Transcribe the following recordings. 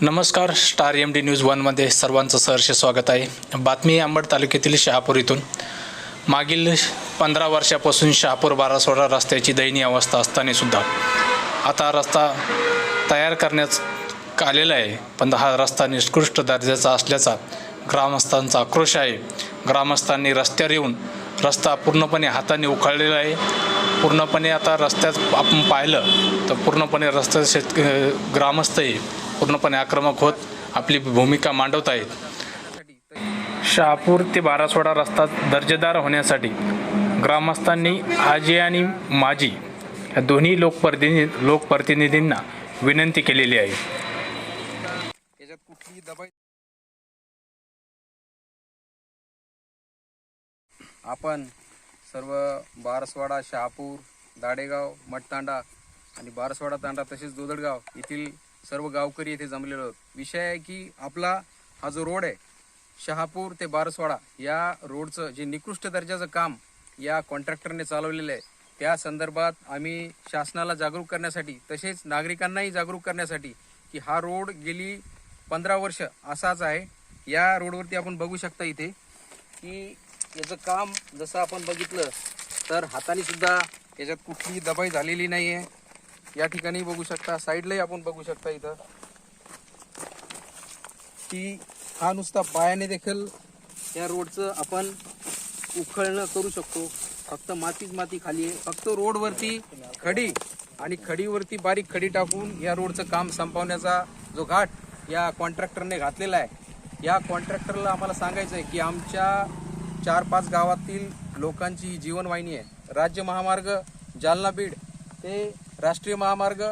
नमस्कार. Star MD news 1मध्ये सर्वांचं सहर्ष स्वागत आहे. बातमी अंबड तालुक्यातील शहापूर इथून. मागील 15 वर्षापासून शहापूर बारासोडा रस्त्याची दयनीय अवस्था असतानासुद्धा आता रस्ता तयार करण्यात आलेला आहे, पण हा रस्ता निकृष्ट दर्जाचा असल्याचा ग्रामस्थांचा आक्रोश आहे. ग्रामस्थांनी रस्त्यावर येऊन रस्ता पूर्णपणे हाताने उखळलेला आहे. पूर्णपणे आता रस्त्यात आपण पाहिलं तर पूर्णपणे रस्त्यात ग्रामस्थही पूर्णपणे आक्रमक होत आपली भूमिका मांडवत आहेत. शहापूर ते बारासोडा रस्ता दर्जेदार होण्यासाठी ग्रामस्थांनी आजी आणि माजी या दोन्ही लोकप्रतिनिधींना विनंती केलेली आहे. याच्यात कुठलीही दबाई आपण सर्व बारसवाडा, शहापूर, दाडेगाव, मठतांडा आणि बारसवाडा तांडा तसेच दोदडगाव येथील सर्व गावकरी येथे जमलेलो आहोत. विषय आहे की आपला हा जो रोड आहे शहापूर ते बारसवाडा, या रोडचं जे निकृष्ट दर्जाचं काम या कॉन्ट्रॅक्टरने चालवलेलं आहे, त्या संदर्भात आम्ही शासनाला जागरूक करण्यासाठी तसेच नागरिकांनाही जागरूक करण्यासाठी की हा रोड गेली 15 वर्ष असाच आहे. या रोडवरती आपण बघू शकता इथे की याचं काम जसं आपण बघितलं तर हाताने सुद्धा याच्यात कुठलीही दबाई झालेली नाही आहे. या ठिकाणी बघू शकता, साईडलाही आपण बघू शकता इथं की हा नुसता पायाने देखील या रोडचं आपण उखळणं करू शकतो. फक्त मातीच माती खाली आहे. फक्त रोडवरती खडी आणि खडीवरती बारीक खडी टाकून या रोडचं काम संपवण्याचा जो घाट या कॉन्ट्रॅक्टरने घातलेला आहे, या कॉन्ट्रॅक्टरला आम्हाला सांगायचं आहे की आमच्या 4-5 गावातील लोकांची ही जीवनवाहिनी आहे. राज्य महामार्ग जालना बीड ते राष्ट्रीय महामार्ग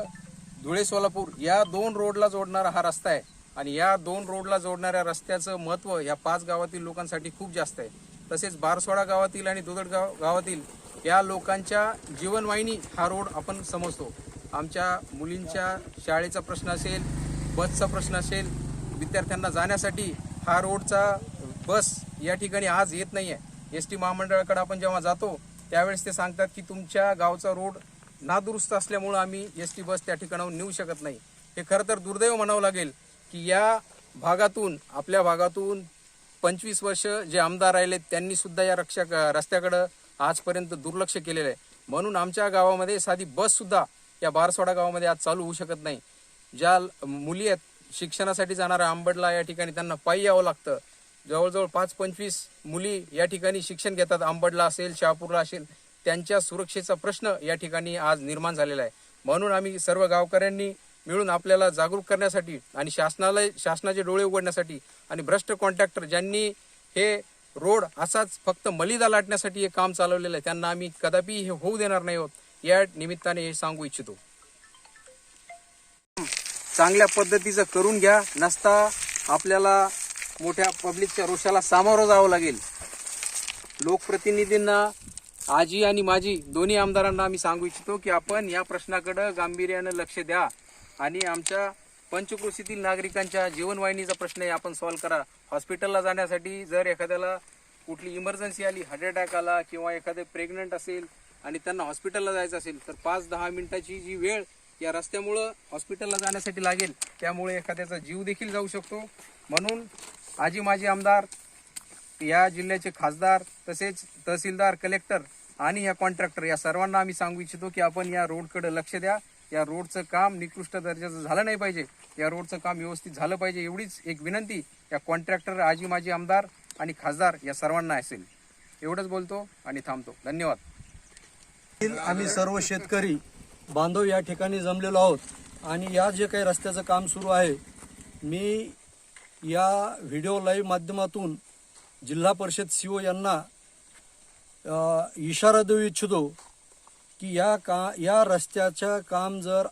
धुळे सोलापूर या 2 रोडला जोडणारा हा रस्ता आहे आणि या 2 रोडला जोडणाऱ्या रस्त्याचं महत्त्व या 5 गावातील लोकांसाठी खूप जास्त आहे. तसेच बारसोडा गावातील आणि दोदडगाव गावातील या लोकांच्या जीवनवाहिनी हा रोड आपण समजतो. आमच्या मुलींच्या शाळेचा प्रश्न असेल, बसचा प्रश्न असेल, विद्यार्थ्यांना जाण्यासाठी हा रोडचा बस या ठिकाणी आज येत नाही आहे. ST महामंडळाकडे आपण जेव्हा जातो त्यावेळेस ते सांगतात की तुमच्या गावचा रोड नादुरुस्त असल्यामुळं आम्ही ST बस त्या ठिकाणाहून नेऊ शकत नाही. हे खरं तर दुर्दैव म्हणावं लागेल की या भागातून, आपल्या भागातून 25 वर्ष जे आमदार राहिले त्यांनी सुद्धा या रस्त्याकडं आजपर्यंत दुर्लक्ष केलेलं आहे. म्हणून आमच्या गावामध्ये साधी बससुद्धा या बारसवाडा गावामध्ये आज चालू होऊ शकत नाही. ज्या मुली आहेत शिक्षणासाठी जाणाऱ्या अंबडला, या ठिकाणी त्यांना पायी यावं लागतं. जवळजवळ 5-25 मुली या ठिकाणी शिक्षण घेतात. अंबडला असेल, शहापूरला असेल, त्यांच्या सुरक्षेचा प्रश्न या ठिकाणी आज निर्माण झालेला आहे. म्हणून आम्ही सर्व गावकऱ्यांनी मिळून आपल्याला जागरूक करण्यासाठी आणि शासनाचे डोळे उघडण्यासाठी आणि भ्रष्ट कॉन्ट्रॅक्टर ज्यांनी हे रोड असाच फक्त मलिदा लाटण्यासाठी हे काम चालवलेलं आहे, त्यांना आम्ही कदापि हे होऊ देणार नाही आहोत. या निमित्ताने हे सांगू इच्छितो. चांगल्या पद्धतीचं करून घ्या, नसता आपल्याला मोठ्या पब्लिकच्या रोषाला सामोरं जावं लागेल. लोकप्रतिनिधींना, आजी आणि माजी दोन्ही आमदारांना आम्ही सांगू इच्छितो की आपण या प्रश्नाकडे गांभीर्यानं लक्ष द्या आणि आमच्या पंचक्रोशीतील नागरिकांच्या जीवनवाहिनीचा प्रश्न आहे आपण सॉल्व्ह करा. हॉस्पिटलला जाण्यासाठी जर एखाद्याला कुठली इमर्जन्सी आली, हार्ट अटॅक आला किंवा एखादे प्रेग्नंट असेल आणि त्यांना हॉस्पिटलला जायचं असेल तर 5-10 मिनिटाची जी वेळ या रस्त्यामुळं हॉस्पिटलला जाण्यासाठी लागेल, त्यामुळे एखाद्याचा जीव देखील जाऊ शकतो. म्हणून आजी माजी आमदार, या जिल्ह्याचे खासदार, तसेच तहसीलदार, कलेक्टर आणि या कॉन्ट्रॅक्टर या सर्वांना आम्ही सांगू इच्छितो की आपण या रोडकडे लक्ष द्या. या रोडचं काम निकृष्ट दर्जाचं झालं नाही पाहिजे, या रोडचं काम व्यवस्थित झालं पाहिजे, एवढीच एक विनंती या कॉन्ट्रॅक्टर, आजी माजी आमदार आणि खासदार या सर्वांना असेल. एवढंच बोलतो आणि थांबतो. धन्यवाद. आम्ही सर्व शेतकरी बांधव या ठिकाणी जमलेलो आहोत आणि या जे काही रस्त्याचं काम सुरू आहे, मी या व्हिडिओ लाईव्ह माध्यमातून जिल्हा परिषद CO यांना इशारा देऊ इच्छितो की या रस्त्याचं काम जर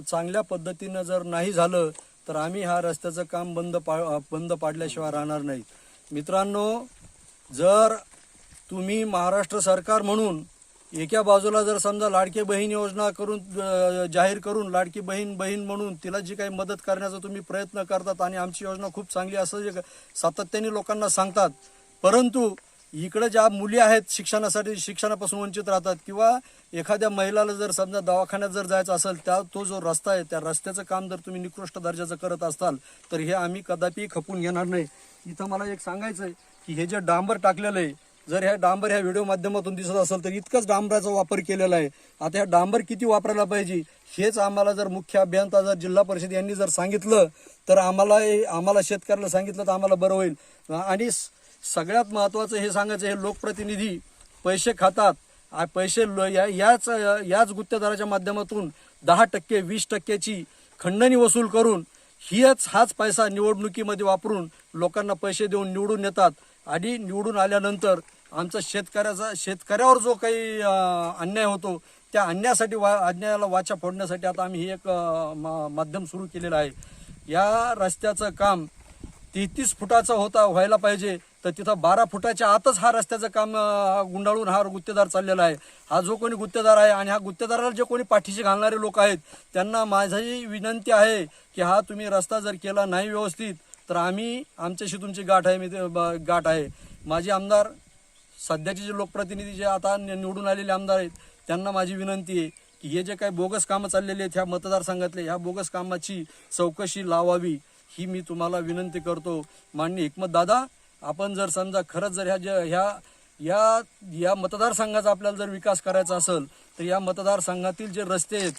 चांगल्या पद्धतीनं जर नाही झालं तर आम्ही हा रस्त्याचं काम बंद पाडल्याशिवाय राहणार नाही. मित्रांनो, जर तुम्ही महाराष्ट्र सरकार म्हणून एका बाजूला जर समजा लाडकी बहीण योजना जाहीर करून लाडकी बहीण म्हणून तिला जी काही मदत करण्याचा तुम्ही प्रयत्न करतात आणि आमची योजना खूप चांगली असं सातत्याने लोकांना सांगतात, परंतु इकडे ज्या मुली आहेत शिक्षणासाठी शिक्षणापासून वंचित राहतात किंवा एखाद्या महिलाला जर समजा दवाखान्यात जर जायचं असेल तो जो रस्ता आहे त्या रस्त्याचं काम जर तुम्ही निकृष्ट दर्जाचं करत असाल तर हे आम्ही कदापि खपून घेणार नाही. इथं मला एक सांगायचं आहे की हे जे डांबर टाकलेलं आहे, जर ह्या डांबर ह्या व्हिडिओ माध्यमातून दिसत असेल तर इतकंच डांबराचा वापर केलेला आहे. आता ह्या डांबर किती वापरायला पाहिजे हेच आम्हाला जर मुख्य अभियंता जर जिल्हा परिषद यांनी जर सांगितलं तर आम्हाला शेतकऱ्याला सांगितलं तर आम्हाला बरं होईल. आणि सगळ्यात महत्त्वाचं हे सांगायचं, हे लोकप्रतिनिधी पैसे खातात. पैसे याच गुत्तेदाराच्या माध्यमातून 10% 20%ची खंडणी वसूल करून हाच पैसा निवडणुकीमध्ये वापरून लोकांना पैसे देऊन निवडून येतात. आणि निवडून आल्यानंतर आमचा शेतकऱ्यावर जो काही अन्याय होतो त्या अन्यायाला वाचा फोडण्यासाठी आता आम्ही हे एक माध्यम सुरू केलेलं आहे. या रस्त्याचं काम 33 फुटाचा व्हायला पाहिजे तर तिथं 12 फुटाच्या आतच हा रस्त्याचं काम गुंडाळून हा गुत्तेदार चाललेला आहे. हा जो कोणी गुत्तेदार आहे आणि ह्या गुत्तेदाराला जे कोणी पाठीशी घालणारे लोक आहेत त्यांना माझी विनंती आहे की हा तुम्ही रस्ता जर केला नाही व्यवस्थित तर आमच्याशी तुमची गाठ आहे. माझे आमदार सध्याचे जे लोकप्रतिनिधी जे आता निवडून आलेले आमदार आहेत त्यांना माझी विनंती आहे की हे जे काही बोगस कामं चाललेली आहेत ह्या मतदारसंघातले ह्या बोगस कामाची चौकशी लावावी ही मी तुम्हाला विनंती करतो. माननीय हिकमत दादा, आपण जर समजा खरंच जर या मतदारसंघाचा आपल्याला जर विकास करायचा असेल तर या मतदारसंघातील जे रस्ते आहेत